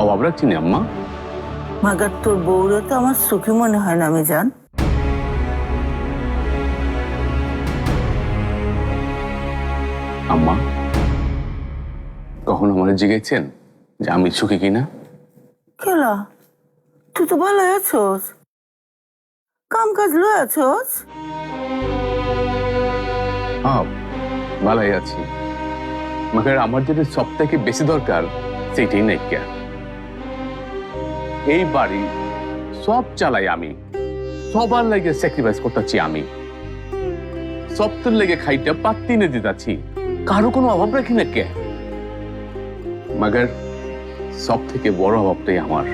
অভাব রাখছি না আম্মা। মাগার তোর বউরে তো আমার সুখী মনে হয় না, আমি জান। আম্মা কখন আমার জিজ্ঞেসেন যে আমি সুখী কিনা? কেলা, তুই তো ভালো আছোস, কাম কাজ লয় আছোস। হ্যাঁ ভালোই আছি, মাগার আমার যেটা সব থেকে বেশি দরকার সেটাই নাই কে। এই বাড়ি সব চালাই আমি, সবার লাগে স্যাক্রিফাইস করতেছি আমি, সবটার লেগে খাইটা পাত্তি নে দিতাছি, কারো কোনো অভাব রাখি না কে। মাগার সব থেকে বড় অভাবটাই আমার।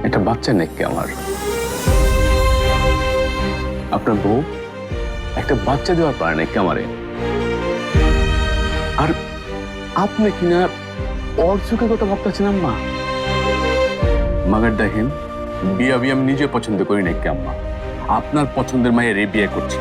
একটা বাচ্চা নাকি আমার, আপনার বউ একটা বাচ্চা দেওয়ার পারে নাকি আমারে। আর আপনি কিনা ওর সুখের কথা ভাবতেছেন আম্মা। মাগার দেখেন, বিয়া বিয়ে আমি নিজে পছন্দ করি নাকি আম্মা, আপনার পছন্দের মায়ের এই বিয়ে করছি।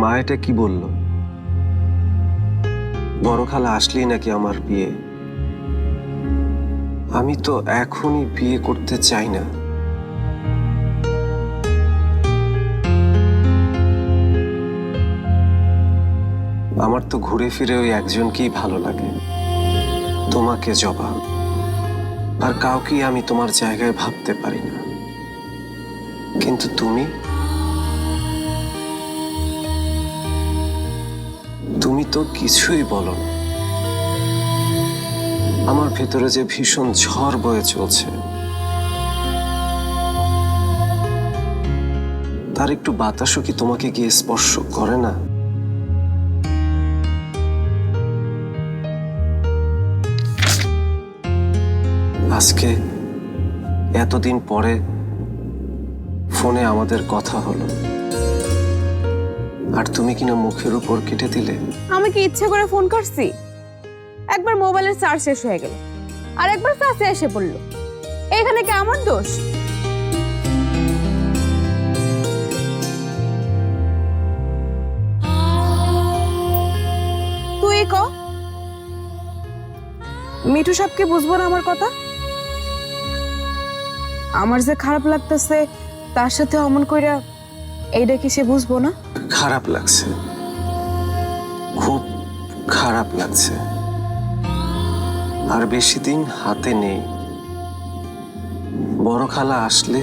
মা এটা কি বললো? বড় খালা আসলেই নাকি আমার বিয়ে? আমি তো এখনই বিয়ে করতে চাই না। আমার তো ঘুরে ফিরে ওই একজনকেই ভালো লাগে, তোমাকে জবা। আর কাউকেই আমি তোমার জায়গায় ভাবতে পারি না। কিন্তু তুমি তো কিছুই বলো না। আমার ভেতরে যে ভীষণ ঝড় বয়ে চলছে, তার একটু বাতাসও কি তোমাকে গিয়ে স্পর্শ করে না? আজকে এতদিন পরে ফোনে আমাদের কথা হলো, আর তুমি কিনা মুখের উপর কেটে দিলে। আমি কি ইচ্ছে করে ফোন করছি? একবার মোবাইলের চার্জ শেষ হয়ে গেল, আর একবার চাচা এসে পড়লো। এখানে কি আমার দোষ? তুই ক, মিঠু সবকে বুঝবো না আমার কথা? আমার যে খারাপ লাগতেছে তার সাথে অমন কইরা এইটা কি সে বুঝবো না? খারাপ লাগছে, খুব খারাপ লাগছে। আর বেশি দিন হাতে নেই। বড় খালা আসলে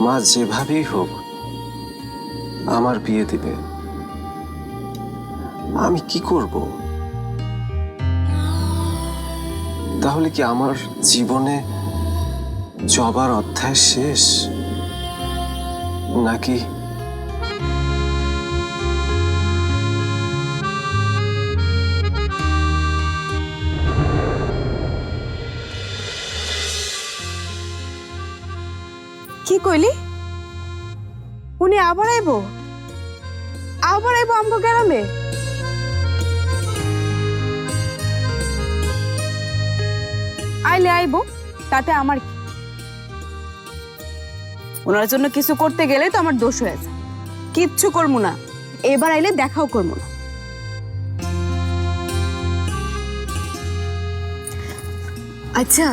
মা যেভাবেই হোক আমার বিয়ে দিবে। আমি কি করব? তাহলে কি আমার জীবনে জবার অধ্যায় শেষ, নাকি কি কইলি? উনি আবার আইবো আমগো গ্রামে? আইলে আইবো, তাতে আমার কি? ওনার জন্য কিছু করতে গেলে তো আমার দোষ হয়েছে। কিচ্ছু করবো না, এবার আইলে দেখাও করবো না। আচ্ছা